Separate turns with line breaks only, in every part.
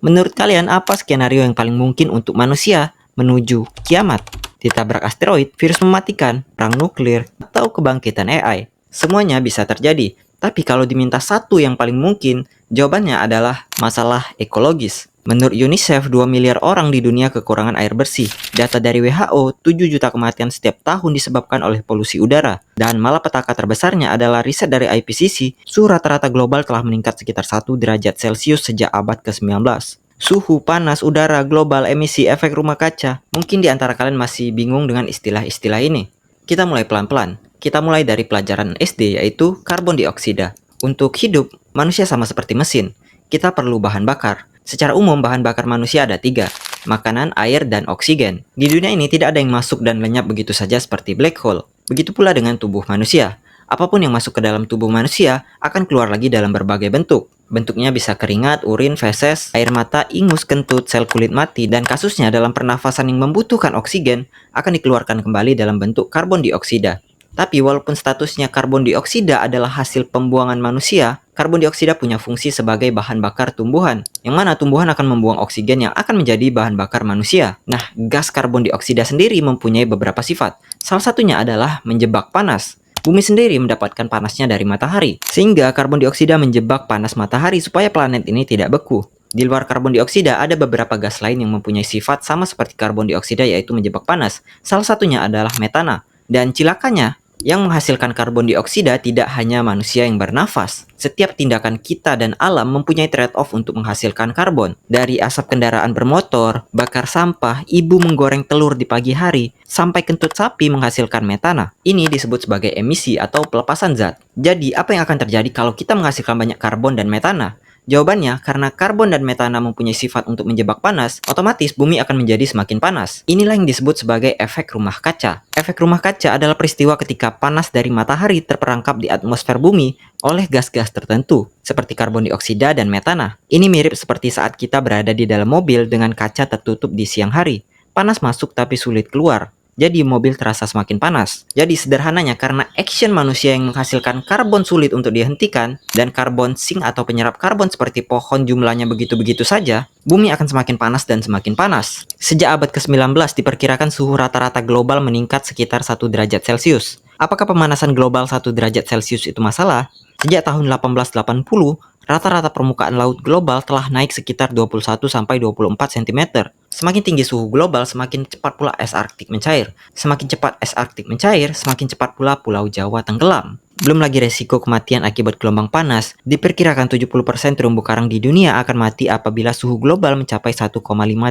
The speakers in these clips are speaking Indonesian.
Menurut kalian apa skenario yang paling mungkin untuk manusia menuju kiamat? Ditabrak asteroid, virus mematikan, perang nuklir, atau kebangkitan AI? Semuanya bisa terjadi. Tapi kalau diminta satu yang paling mungkin, jawabannya adalah masalah ekologis. Menurut UNICEF, 2 miliar orang di dunia kekurangan air bersih. Data dari WHO, 7 juta kematian setiap tahun disebabkan oleh polusi udara. Dan malapetaka terbesarnya adalah riset dari IPCC, suhu rata-rata global telah meningkat sekitar 1 derajat Celcius sejak abad ke-19. Suhu, panas, udara, global, emisi, efek rumah kaca. Mungkin di antara kalian masih bingung dengan istilah-istilah ini. Kita mulai pelan-pelan. Kita mulai dari pelajaran SD, yaitu karbon dioksida. Untuk hidup, manusia sama seperti mesin. Kita perlu bahan bakar. Secara umum, bahan bakar manusia ada 3, makanan, air, dan oksigen. Di dunia ini tidak ada yang masuk dan lenyap begitu saja seperti black hole. Begitu pula dengan tubuh manusia. Apapun yang masuk ke dalam tubuh manusia akan keluar lagi dalam berbagai bentuk. Bentuknya bisa keringat, urin, feses, air mata, ingus, kentut, sel kulit mati, dan kasusnya dalam pernafasan yang membutuhkan oksigen akan dikeluarkan kembali dalam bentuk karbon dioksida. Tapi walaupun statusnya karbon dioksida adalah hasil pembuangan manusia, karbon dioksida punya fungsi sebagai bahan bakar tumbuhan, yang mana tumbuhan akan membuang oksigen yang akan menjadi bahan bakar manusia. Nah, gas karbon dioksida sendiri mempunyai beberapa sifat. Salah satunya adalah menjebak panas. Bumi sendiri mendapatkan panasnya dari matahari, sehingga karbon dioksida menjebak panas matahari supaya planet ini tidak beku. Di luar karbon dioksida, ada beberapa gas lain yang mempunyai sifat sama seperti karbon dioksida, yaitu menjebak panas. Salah satunya adalah metana. Dan cilakanya, yang menghasilkan karbon dioksida tidak hanya manusia yang bernafas. Setiap tindakan kita dan alam mempunyai trade-off untuk menghasilkan karbon. Dari asap kendaraan bermotor, bakar sampah, ibu menggoreng telur di pagi hari, sampai kentut sapi menghasilkan metana. Ini disebut sebagai emisi atau pelepasan zat. Jadi, apa yang akan terjadi kalau kita menghasilkan banyak karbon dan metana? Jawabannya, karena karbon dan metana mempunyai sifat untuk menjebak panas, otomatis bumi akan menjadi semakin panas. Inilah yang disebut sebagai efek rumah kaca. Efek rumah kaca adalah peristiwa ketika panas dari matahari terperangkap di atmosfer bumi oleh gas-gas tertentu, seperti karbon dioksida dan metana. Ini mirip seperti saat kita berada di dalam mobil dengan kaca tertutup di siang hari. Panas masuk tapi sulit keluar. Jadi mobil terasa semakin panas. Jadi sederhananya karena action manusia yang menghasilkan karbon sulit untuk dihentikan, dan karbon sink atau penyerap karbon seperti pohon jumlahnya begitu-begitu saja, bumi akan semakin panas dan semakin panas. Sejak abad ke-19 diperkirakan suhu rata-rata global meningkat sekitar 1 derajat Celcius. Apakah pemanasan global 1 derajat Celcius itu masalah? Sejak tahun 1880, rata-rata permukaan laut global telah naik sekitar 21-24 cm. Semakin tinggi suhu global, semakin cepat pula es Arktik mencair. Semakin cepat es Arktik mencair, semakin cepat pula Pulau Jawa tenggelam. Belum lagi resiko kematian akibat gelombang panas. Diperkirakan 70% terumbu karang di dunia akan mati apabila suhu global mencapai 1,5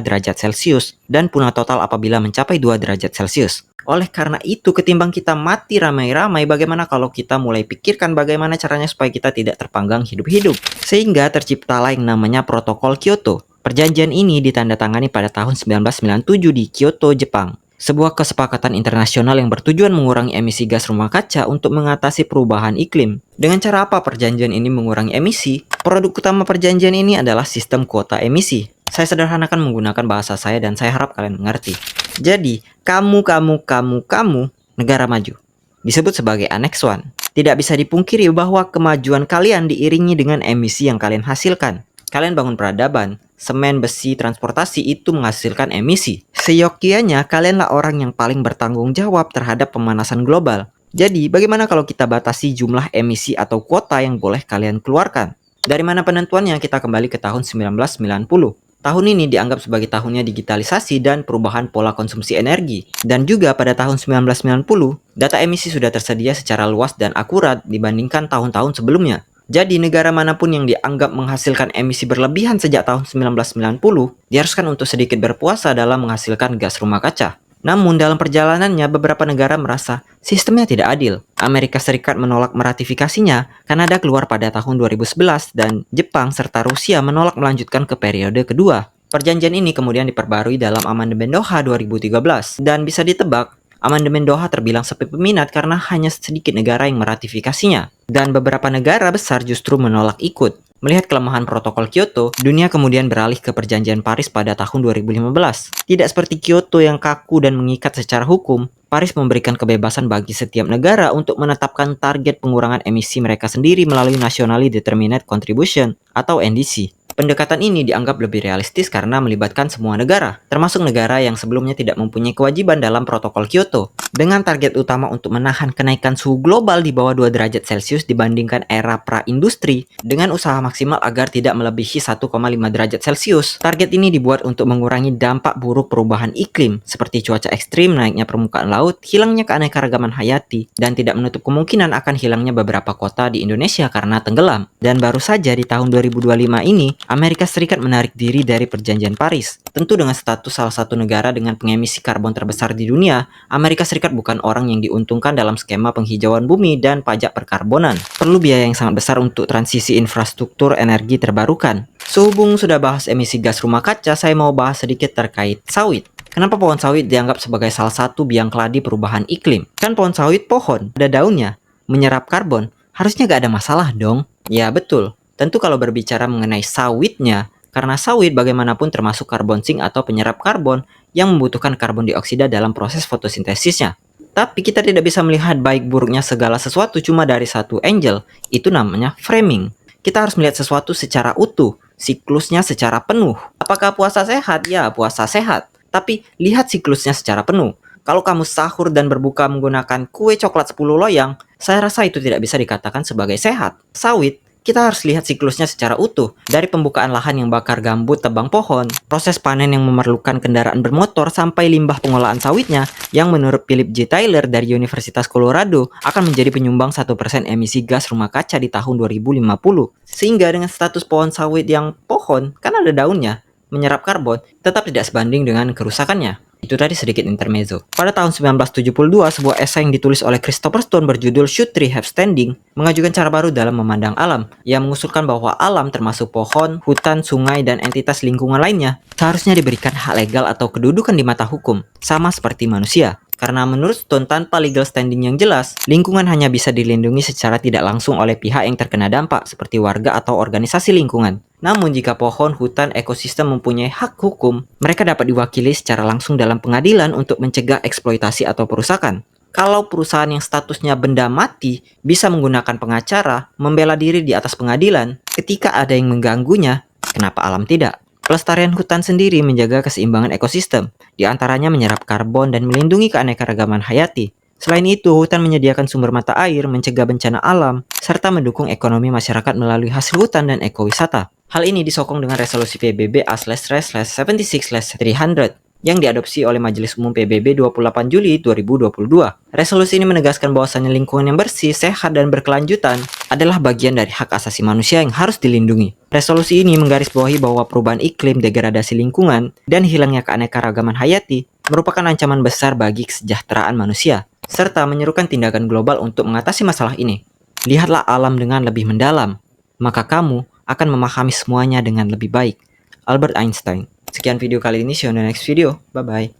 derajat Celcius dan punah total apabila mencapai 2 derajat Celcius. Oleh karena itu, ketimbang kita mati ramai-ramai, bagaimana kalau kita mulai pikirkan bagaimana caranya supaya kita tidak terpanggang hidup-hidup? Sehingga terciptalah yang namanya Protokol Kyoto. Perjanjian ini ditandatangani pada tahun 1997 di Kyoto, Jepang. Sebuah kesepakatan internasional yang bertujuan mengurangi emisi gas rumah kaca untuk mengatasi perubahan iklim. Dengan cara apa perjanjian ini mengurangi emisi? Produk utama perjanjian ini adalah sistem kuota emisi. Saya sederhanakan menggunakan bahasa saya dan saya harap kalian mengerti. Jadi, kamu, negara maju. Disebut sebagai Annex 1. Tidak bisa dipungkiri bahwa kemajuan kalian diiringi dengan emisi yang kalian hasilkan. Kalian bangun peradaban, semen, besi, transportasi itu menghasilkan emisi. Seyogyanya, kalianlah orang yang paling bertanggung jawab terhadap pemanasan global. Jadi, bagaimana kalau kita batasi jumlah emisi atau kuota yang boleh kalian keluarkan? Dari mana penentuannya? Kita kembali ke tahun 1990. Tahun ini dianggap sebagai tahunnya digitalisasi dan perubahan pola konsumsi energi. Dan juga pada tahun 1990, data emisi sudah tersedia secara luas dan akurat dibandingkan tahun-tahun sebelumnya. Jadi negara manapun yang dianggap menghasilkan emisi berlebihan sejak tahun 1990, diharuskan untuk sedikit berpuasa dalam menghasilkan gas rumah kaca. Namun dalam perjalanannya beberapa negara merasa sistemnya tidak adil. Amerika Serikat menolak meratifikasinya, Kanada keluar pada tahun 2011, dan Jepang serta Rusia menolak melanjutkan ke periode kedua. Perjanjian ini kemudian diperbarui dalam Amandemen Doha 2013, dan bisa ditebak, Amandemen Doha terbilang sepi peminat karena hanya sedikit negara yang meratifikasinya. Dan beberapa negara besar justru menolak ikut. Melihat kelemahan protokol Kyoto, dunia kemudian beralih ke perjanjian Paris pada tahun 2015. Tidak seperti Kyoto yang kaku dan mengikat secara hukum, Paris memberikan kebebasan bagi setiap negara untuk menetapkan target pengurangan emisi mereka sendiri melalui Nationally Determined Contribution atau NDC. Pendekatan ini dianggap lebih realistis karena melibatkan semua negara, termasuk negara yang sebelumnya tidak mempunyai kewajiban dalam protokol Kyoto, dengan target utama untuk menahan kenaikan suhu global di bawah 2 derajat Celcius dibandingkan era pra-industri, dengan usaha maksimal agar tidak melebihi 1,5 derajat Celcius. Target ini dibuat untuk mengurangi dampak buruk perubahan iklim, seperti cuaca ekstrim, naiknya permukaan laut, hilangnya keanekaragaman hayati, dan tidak menutup kemungkinan akan hilangnya beberapa kota di Indonesia karena tenggelam. Dan baru saja di tahun 2025 ini, Amerika Serikat menarik diri dari Perjanjian Paris. Tentu dengan status salah satu negara dengan pengemisi karbon terbesar di dunia, Amerika Serikat bukan orang yang diuntungkan dalam skema penghijauan bumi dan pajak perkarbonan. Perlu biaya yang sangat besar untuk transisi infrastruktur energi terbarukan. Sehubung sudah bahas emisi gas rumah kaca, saya mau bahas sedikit terkait sawit. Kenapa pohon sawit dianggap sebagai salah satu biang keladi perubahan iklim? Kan pohon sawit pohon, ada daunnya, menyerap karbon. Harusnya gak ada masalah dong. Ya betul. Tentu kalau berbicara mengenai sawitnya, karena sawit bagaimanapun termasuk karbon sink atau penyerap karbon yang membutuhkan karbon dioksida dalam proses fotosintesisnya. Tapi kita tidak bisa melihat baik buruknya segala sesuatu cuma dari satu angle, itu namanya framing. Kita harus melihat sesuatu secara utuh, siklusnya secara penuh. Apakah puasa sehat? Ya, puasa sehat. Tapi lihat siklusnya secara penuh. Kalau kamu sahur dan berbuka menggunakan kue coklat 10 loyang, saya rasa itu tidak bisa dikatakan sebagai sehat. Sawit, kita harus lihat siklusnya secara utuh. Dari pembukaan lahan yang bakar gambut tebang pohon, proses panen yang memerlukan kendaraan bermotor, sampai limbah pengolahan sawitnya yang menurut Philip J. Taylor dari Universitas Colorado akan menjadi penyumbang 1% emisi gas rumah kaca di tahun 2050. Sehingga dengan status pohon sawit yang pohon, kan ada daunnya, menyerap karbon, tetap tidak sebanding dengan kerusakannya. Itu tadi sedikit intermezzo. Pada tahun 1972, sebuah esai yang ditulis oleh Christopher Stone berjudul Should Trees Have Standing mengajukan cara baru dalam memandang alam, yang mengusulkan bahwa alam termasuk pohon, hutan, sungai, dan entitas lingkungan lainnya seharusnya diberikan hak legal atau kedudukan di mata hukum, sama seperti manusia. Karena menurut Stone, tanpa legal standing yang jelas, lingkungan hanya bisa dilindungi secara tidak langsung oleh pihak yang terkena dampak, seperti warga atau organisasi lingkungan. Namun jika pohon, hutan, ekosistem mempunyai hak hukum, mereka dapat diwakili secara langsung dalam pengadilan untuk mencegah eksploitasi atau perusakan. Kalau perusahaan yang statusnya benda mati bisa menggunakan pengacara membela diri di atas pengadilan ketika ada yang mengganggunya, kenapa alam tidak? Pelestarian hutan sendiri menjaga keseimbangan ekosistem, di antaranya menyerap karbon dan melindungi keanekaragaman hayati. Selain itu, hutan menyediakan sumber mata air, mencegah bencana alam, serta mendukung ekonomi masyarakat melalui hasil hutan dan ekowisata. Hal ini disokong dengan resolusi PBB A/76/300 yang diadopsi oleh Majelis Umum PBB 28 Juli 2022. Resolusi ini menegaskan bahwasannya lingkungan yang bersih, sehat, dan berkelanjutan adalah bagian dari hak asasi manusia yang harus dilindungi. Resolusi ini menggarisbawahi bahwa perubahan iklim, degradasi lingkungan, dan hilangnya keanekaragaman hayati merupakan ancaman besar bagi kesejahteraan manusia, serta menyerukan tindakan global untuk mengatasi masalah ini. Lihatlah alam dengan lebih mendalam, maka kamu akan memahami semuanya dengan lebih baik. Albert Einstein. Sekian video kali ini, see you on the next video. Bye-bye.